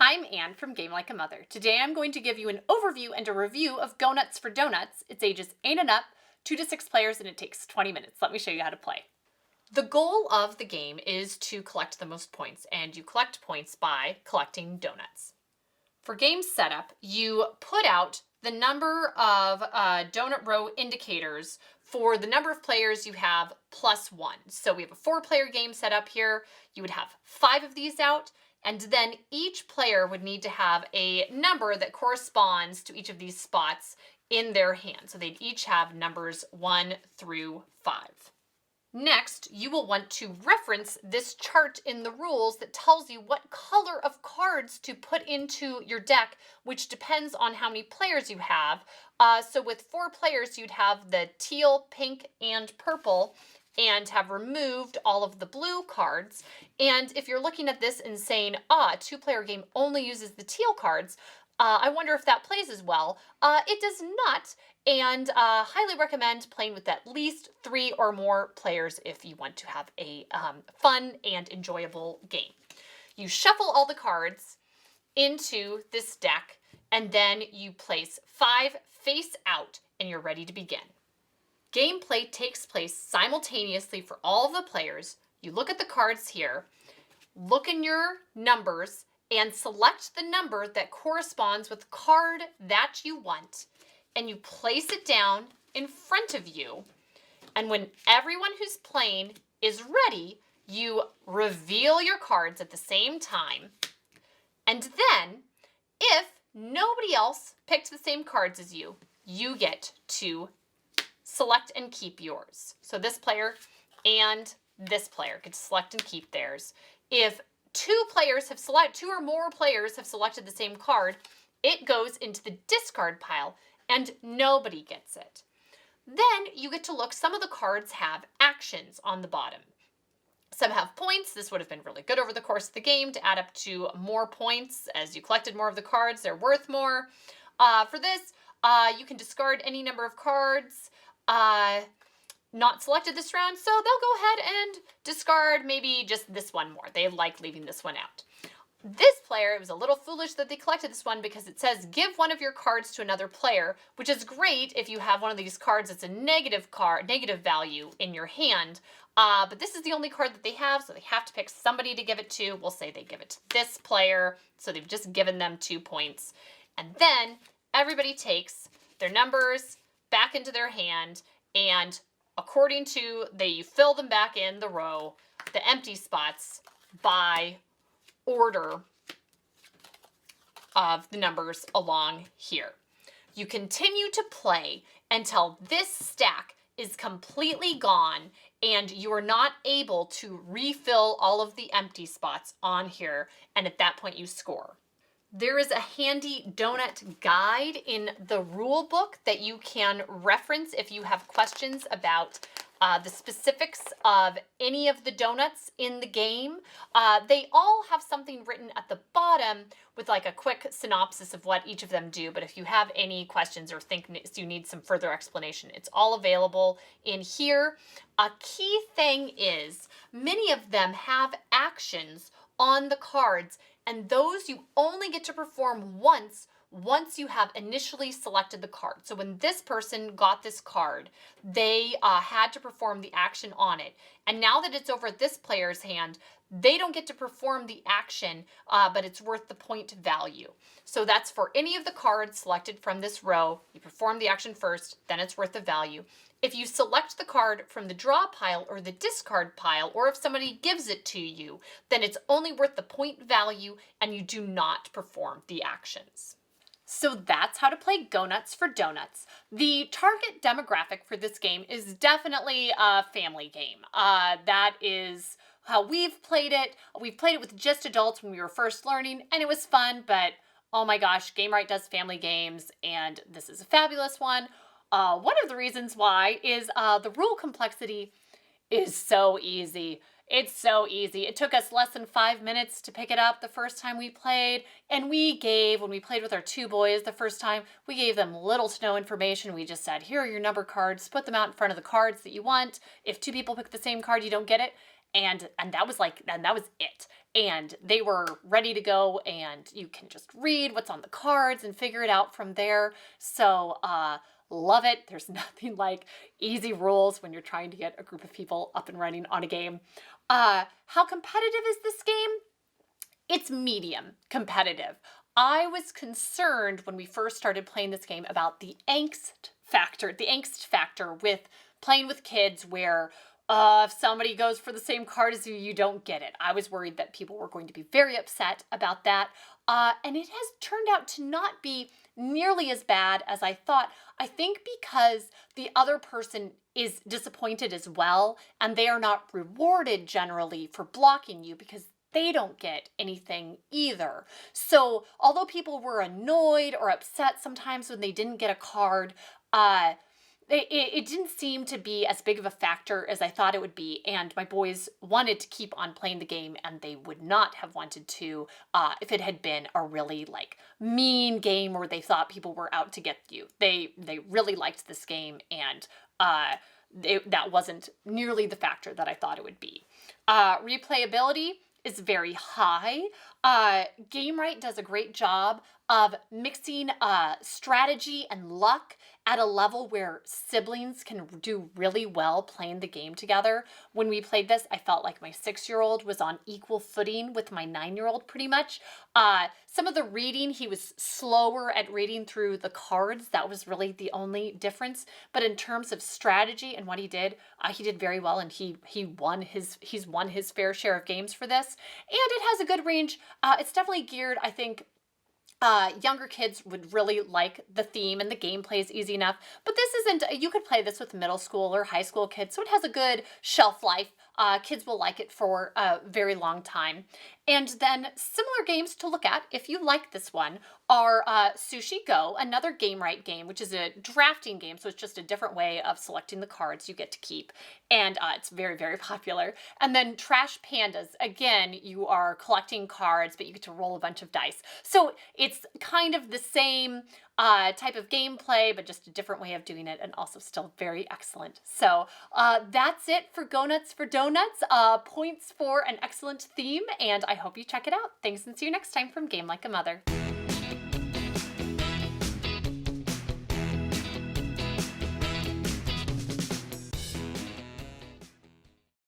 I'm Anne from Game Like a Mother. Today I'm going to give you an overview and a review of Go Nuts for Donuts. It's ages 8 and up, 2 to 6 players, and it takes 20 minutes. Let me show you how to play. The goal of the game is to collect the most points, and you collect points by collecting donuts. For game setup, you put out the number of donut row indicators for the number of players you have plus 1. So we have a 4-player game set up here. You would have 5 of these out, and then each player would need to have a number that corresponds to each of these spots in their hand. So they'd each have numbers 1 through 5. Next, you will want to reference this chart in the rules that tells you what color of cards to put into your deck, which depends on how many players you have. So with 4 players, you'd have the teal, pink, and purple, and have removed all of the blue cards. And if you're looking at this and saying, a 2-player game only uses the teal cards, I wonder if that plays as well. It does not, and highly recommend playing with at least 3 or more players if you want to have a fun and enjoyable game. You shuffle all the cards into this deck, and then you place 5 face out, and you're ready to begin. Gameplay takes place simultaneously for all of the players. You look at the cards here, look in your numbers, and select the number that corresponds with the card that you want, and you place it down in front of you. And when everyone who's playing is ready, you reveal your cards at the same time. And then, if nobody else picked the same cards as you, you get to select and keep yours. So this player and this player get to select and keep theirs. If 2 or more players have selected the same card, it goes into the discard pile and nobody gets it. Then you get to look, some of the cards have actions on the bottom. Some have points. This would have been really good over the course of the game to add up to more points. As you collected more of the cards, they're worth more. For this, you can discard any number of cards not selected this round, so they'll go ahead and discard maybe just this one more. They like leaving this one out. This player, it was a little foolish that they collected this one because it says give one of your cards to another player, which is great if you have one of these cards that's a negative value in your hand. But this is the only card that they have, so they have to pick somebody to give it to. We'll say they give it to this player, so they've just given them 2 points. And then everybody takes their numbers back into their hand, and according to, you fill them back in the row, the empty spots, by order of the numbers along here. You continue to play until this stack is completely gone and you are not able to refill all of the empty spots on here, and at that point you score. There is a handy donut guide in the rule book that you can reference if you have questions about the specifics of any of the donuts in the game. They all have something written at the bottom with like a quick synopsis of what each of them do, but if you have any questions or think you need some further explanation, it's all available in here. A key thing is many of them have actions on the cards, and those you only get to perform once you have initially selected the card. So when this person got this card, they had to perform the action on it. And now that it's over at this player's hand, they don't get to perform the action, but it's worth the point value. So that's for any of the cards selected from this row. You perform the action first, then it's worth the value. If you select the card from the draw pile or the discard pile, or if somebody gives it to you, then it's only worth the point value and you do not perform the actions. So that's how to play Go Nuts for Donuts. The target demographic for this game is definitely a family game. That is how we've played it. We've played it with just adults when we were first learning, and it was fun, but oh my gosh, Gamewright does family games, and this is a fabulous one. One of the reasons why is the rule complexity is so easy. It's so easy. It took us less than 5 minutes to pick it up the first time we played, and when we played with our 2 boys the first time, we gave them little to no information. We just said, here are your number cards, put them out in front of the cards that you want. If 2 people pick the same card, you don't get it. and that was it. And they were ready to go, and you can just read what's on the cards and figure it out from there. So, love it. There's nothing like easy rules when you're trying to get a group of people up and running on a game. How competitive is this game? It's medium competitive. I was concerned when we first started playing this game about the angst factor with playing with kids where if somebody goes for the same card as you, you don't get it. I was worried that people were going to be very upset about that. And it has turned out to not be nearly as bad as I thought. I think because the other person is disappointed as well, and they are not rewarded generally for blocking you because they don't get anything either. So although people were annoyed or upset sometimes when they didn't get a card, it didn't seem to be as big of a factor as I thought it would be. And my boys wanted to keep on playing the game, and they would not have wanted to if it had been a really like mean game where they thought people were out to get you. They really liked this game, and that wasn't nearly the factor that I thought it would be. Replayability is very high. Gamewright does a great job of mixing strategy and luck at a level where siblings can do really well playing the game together. When we played this, I felt like my 6-year-old was on equal footing with my 9-year-old pretty much. Some of the reading, he was slower at reading through the cards. That was really the only difference. But in terms of strategy and what he did very well, and he's won his fair share of games for this. And it has a good range. It's definitely geared, I think, younger kids would really like the theme, and the gameplay is easy enough. But this isn't, you could play this with middle school or high school kids, so it has a good shelf life. Kids will like it for a very long time. And then similar games to look at, if you like this one, are Sushi Go, another Gamewright game, which is a drafting game, so it's just a different way of selecting the cards you get to keep. And it's very, very popular. And then Trash Pandas, again, you are collecting cards, but you get to roll a bunch of dice. So it's kind of the same type of gameplay, but just a different way of doing it, and also still very excellent. So that's it for Go Nuts for Donuts. Points for an excellent theme, and I hope you check it out. Thanks, and see you next time from Game Like a Mother.